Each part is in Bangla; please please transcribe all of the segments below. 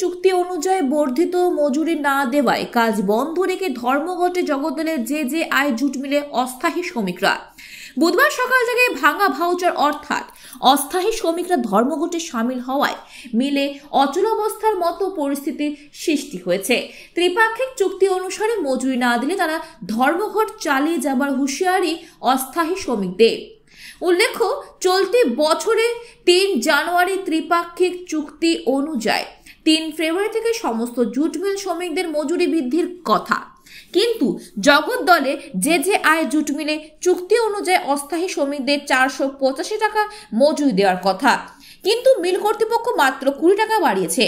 চুক্তি অনুযায়ী বর্ধিত মজুরি না দেওয়ায় কাজ বন্ধ রেখে ধর্মঘটে জগদ্দলের জেজেআই জুট মিলে অস্থায়ী শ্রমিকরা। বুধবার সকাল থেকে ভাঙা ভাউচার অর্থাৎ অস্থায়ী শ্রমিকরা ধর্মঘটে সামিল হওয়ায় মিলে অচলাবস্থার মতো পরিস্থিতির সৃষ্টি হয়েছে। ত্রিপাক্ষিক চুক্তি অনুসারে মজুরি না দিলে তারা ধর্মঘট চালিয়ে যাবার হুঁশিয়ারি অস্থায়ী শ্রমিকদের। উল্লেখ্য, চলতি বছরে ৩ জানুয়ারি ত্রিপাক্ষিক চুক্তি অনুযায়ী ৩ ফেব্রুয়ারি থেকে সমস্ত জুট মিল শ্রমিকদের মজুরি বৃদ্ধির কথা, কিন্তু জগদ্দলে জেজেআই জুট মিলে চুক্তি অনুযায়ী অস্থায়ী শ্রমিকদের 485 টাকা মজুরি দেওয়ার কথা, কিন্তু মিল কর্তৃপক্ষ মাত্র 20 টাকা বাড়িয়েছে।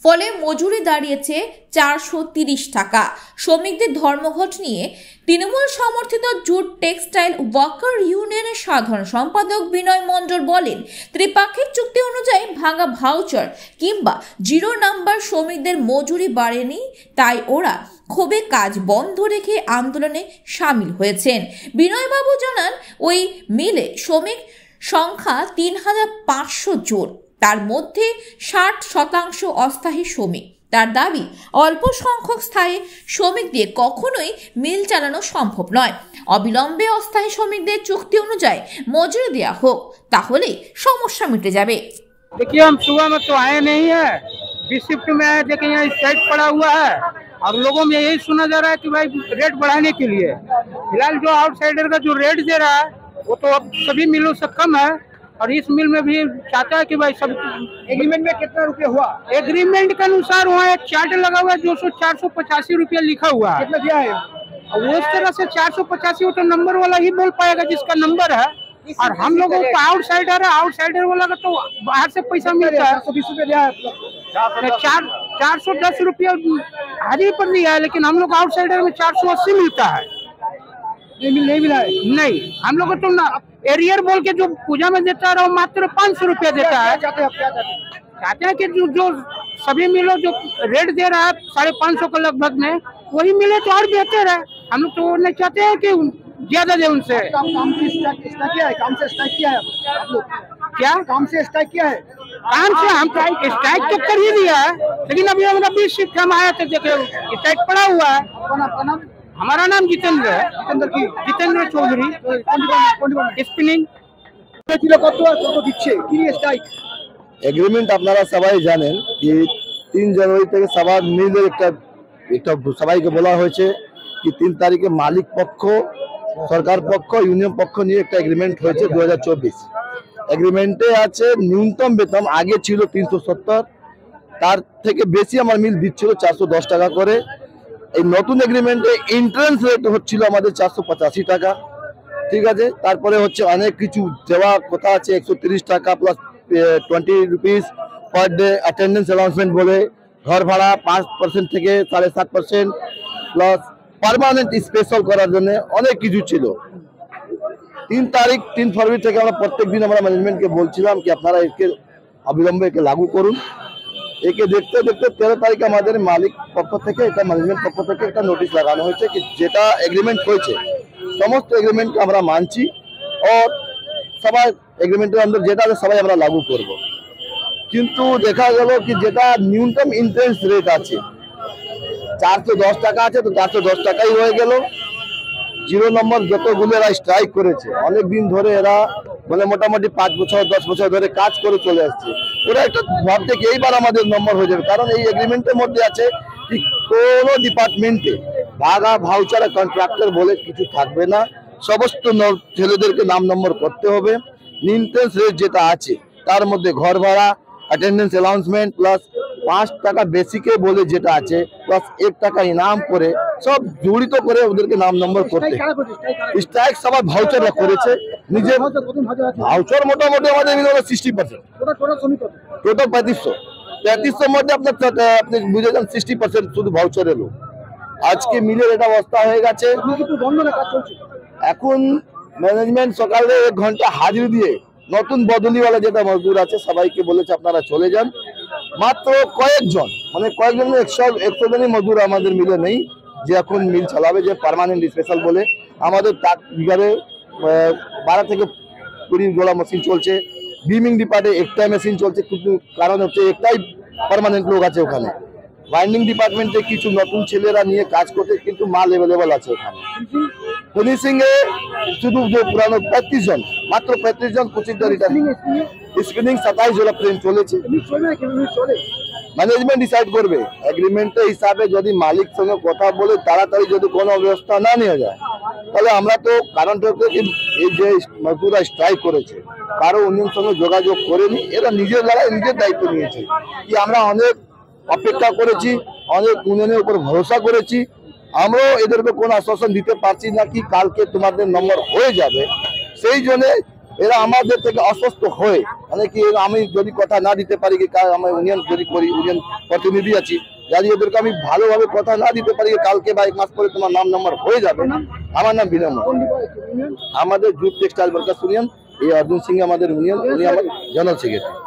ফলে মজুরি দাঁড়িয়েছে 430 টাকা। শ্রমিকদের ধর্মঘট নিয়ে তৃণমূল সমর্থিত জুট টেক্সটাইল ওয়ার্কার ইউনিয়নের সাধারণ সম্পাদক বিনয় মণ্ডল বলেন, ত্রিপাক্ষিক চুক্তি অনুযায়ী ভাঙা ভাউচার কিংবা 0 নাম্বার শ্রমিকদের মজুরি বাড়েনি, তাই ওরা ক্ষোভে কাজ বন্ধ রেখে আন্দোলনে সামিল হয়েছেন। বিনয়বাবু জানান, ওই মিলে শ্রমিক সংখ্যা 3500 জন, তার মধ্যে 60% অস্থায়ী শ্রমিক। তার দাবি, অল্প সংখ্যক স্থায়ী শ্রমিক দিয়ে কখনোই মিল চালানো সম্ভব নয়। অবিলম্বে অস্থায়ী শ্রমিকদের চুক্তি অনুযায়ী মজুরি দেওয়া হোক, তাহলেই সমস্যা মিটে যাবে। देखिए, हम सुबह में तो आए नहीं है, बी शिफ्ट में आए, देखे यहाँ स्ट्राइक पड़ा हुआ है और लोगों में यही सुना जा रहा है कि भाई रेट बढ़ाने के लिए। फिलहाल जो आउटसाइडर का जो रेट दे रहा है वो तो अब सभी मिलों से कम है, और इस मिल में भी चाहता है कि भाई सब। एग्रीमेंट में कितना रुपया हुआ? एग्रीमेंट के अनुसार वहाँ एक चार्ट लगा हुआ है, 485 रुपया लिखा हुआ है। कितना दिया है? वो इस तरह से 485 तो नंबर वाला ही बोल पाएगा जिसका नंबर है, और हम लोगों को आउटसाइडर है, आउटसाइडर वाला का तो बाहर से पैसा मिलता है। 420 रुपया दिया है। 410 रुपया हाजिरी पर दिया है, लेकिन हम लोग आउटसाइडर में 480 मिलता है। नहीं मिला है। नहीं, हम लोग को तो ना एरियर बोल के जो पूजा में देता है वो मात्र 500 रुपया देता है। चाहते हैं कि जो सभी मिलो जो रेट दे रहा है 550 के लगभग में, वही मिले तो और बेहतर है। हम लोग तो नहीं चाहते हैं कि ज्यादा दे उनसे। काम से स्ट्राइक किया है? काम से स्ट्राइक किया है आप लोग? क्या काम से स्ट्राइक किया है? काम से हम स्ट्राइक तो कर ही दिया है, लेकिन अभी हमारा 20 शिफ्ट हम आए थे, देखे स्ट्राइक पड़ा हुआ है। आपका नाम? हमारा नाम जितेंद्र है, जितेंद्र चौधरी, स्पिनिंग। কত দিচ্ছে? কি নিয়ে স্ট্রাইক? এগ্রিমেন্ট আপনারা সবাই জানেন কি 3 জানুয়ারি থেকে সবার মিলের একটা সবাইকে বলা হয়েছে কি 3 তারিখে মালিক পক্ষ, সরকার পক্ষ, ইউনিয়ন পক্ষ নিয়ে একটা এগ্রিমেন্ট হয়েছে 2024। এগ্রিমেন্টে আছে ন্যূনতম বেতন আগে ছিল 370, তার থেকে বেশি আমার মিল দিচ্ছিল 410 টাকা করে। এই নতুন এগ্রিমেন্টে এন্ট্রান্স রেট হচ্ছিল আমাদের 485 টাকা, ঠিক আছে। তারপরে হচ্ছে অনেক কিছু দেওয়া কথা আছে, 130 টাকা plus 20 rupees per day attendance allowance বলে, ঘর ভাড়া 5% থেকে 7.5% প্লাস পার্মানেন্ট স্পেশাল করার জন্য অনেক কিছু ছিল। 3 ফেব্রুয়ারি থেকে আমরা প্রত্যেক দিন আমরা ম্যানেজমেন্টকে বলছিলাম কি আপনারা একে অবিলম্বে একে লাগু করুন। একে দেখতে দেখতে 13 তারিখে আমাদের মালিক পক্ষ থেকে, এটা ম্যানেজমেন্ট পক্ষ থেকে একটা নোটিশ লাগানো হয়েছে কি যেটা এগ্রিমেন্ট হয়েছে সমস্ত এগ্রিমেন্টকে আমরা মানছি, और সবাই এগ্রিমেন্টের আন্ডার যেটা আছে সবাই আমরা লাগু করব। কিন্তু দেখা গেল কি যেটা ন্যূনতম ইন্টারেস্ট রেট আছে 410 টাকা আছে, তো 410 টাকাই হয়ে গেল। 0 নম্বর যতগুলো এরা স্ট্রাইক করেছে অনেক দিন ধরে, এরা মানে মোটামুটি 5 বছর 10 বছর ধরে কাজ করে চলে আসছে, ওরা একটা ভাবছে কি এইবার আমাদের নম্বর হয়ে যাবে। কারণ এই এগ্রিমেন্টের মধ্যে আছে কি কোনো ডিপার্টমেন্টে ভাগা ভাউচার কন্ট্রাক্টর বলে কিছু থাকবে না, সমস্ত ছেলেদেরকে নাম নম্বর করতে হবে। ন্যূনতম রেট যেটা আছে তার মধ্যে ঘর ভাড়া, অ্যাটেন্ডেন্স অ্যালাউন্সমেন্ট প্লাস 5 টাকা বেসিকে বলে যেটা আছে, প্লাস 1 টাকা ইনাম করে সব জড়িত করে ওদেরকে নাম নম্বর করতে। স্ট্রাইক সবাই ভাউচাররা করেছে, নিজের ভাউচার মোটামুটি আমাদের 60%, টোটাল 3500 মধ্যে আপনি বুঝে যান 60% শুধু ভাউচার এলো। আজকে মিলের এটা অবস্থা হয়ে গেছে। এখন ম্যানেজমেন্ট সকালে 1 ঘন্টা হাজিরি দিয়ে নতুন বদলিওয়ালা যেটা মজদুর আছে সবাইকে বলেছে আপনারা চলে যান। মাত্র কয়েকজন, মানে কয়েকজন 100 জনই মজদুর আমাদের মিলে নেই যে এখন মিল চালাবে, যে পার্মানেন্ট স্পেশাল বলে। আমাদের বিঘারে 12 থেকে 20 গোলা মেশিন চলছে, বিমিং ডিপার্টে একটাই মেশিন চলছে, কিন্তু কারণ হচ্ছে একটাই পার্মানেন্ট লোক আছে ওখানে। বাইন্ডিং ডিপার্টমেন্টে কিছু নতুন ছেলেরা নিয়ে কাজ করতে, কিন্তু মাল অ্যাভেলেবল আছে ওখানে। ফিনিশিং এ শুধু যে পুরানো 35 জন, মাত্র 35 জন 25 জন রিটার্ন। স্পিনিং 27 জন ট্রেন চলেছে। ম্যানেজমেন্ট ডিসাইড করবে এগ্রিমেন্টের হিসাবে। যদি মালিক সঙ্গে কথা বলে তাড়াতাড়ি যদি কোনো ব্যবস্থা না নেওয়া যায়, তাহলে আমরা তো কারণ এই যে মজদুররা স্ট্রাইক করেছে কারো ইউনিয়ন সঙ্গে যোগাযোগ করেনি, এরা নিজের লড়াই নিজের দায়িত্ব নিয়েছে। কি আমরা অনেক অপেক্ষা করেছি, অনেক ইউনিয়নের উপর ভরসা করেছি, আমরাও এদেরকে কোনো আশ্বাসন দিতে পারছি না কি কালকে তোমাদের নম্বর হয়ে যাবে। সেই জন্য এরা আমাদের থেকে অসুস্থ হয়ে, মানে কি আমি যদি কথা না দিতে পারি, কি আমার ইউনিয়ন যদি করি, ইউনিয়ন প্রতিনিধি আছি, যদি এদেরকে আমি ভালোভাবে কথা না দিতে পারি কালকে বা 1 মাস পরে তোমার নম্বর হয়ে যাবে। আমার নাম বিনম, আমাদের জুট টেক্সটাইল ওয়ার্কার্স ইউনিয়ন, এই অর্জুন সিং আমাদের ইউনিয়ন, উনি আমার জেনারেল সেক্রেটারি।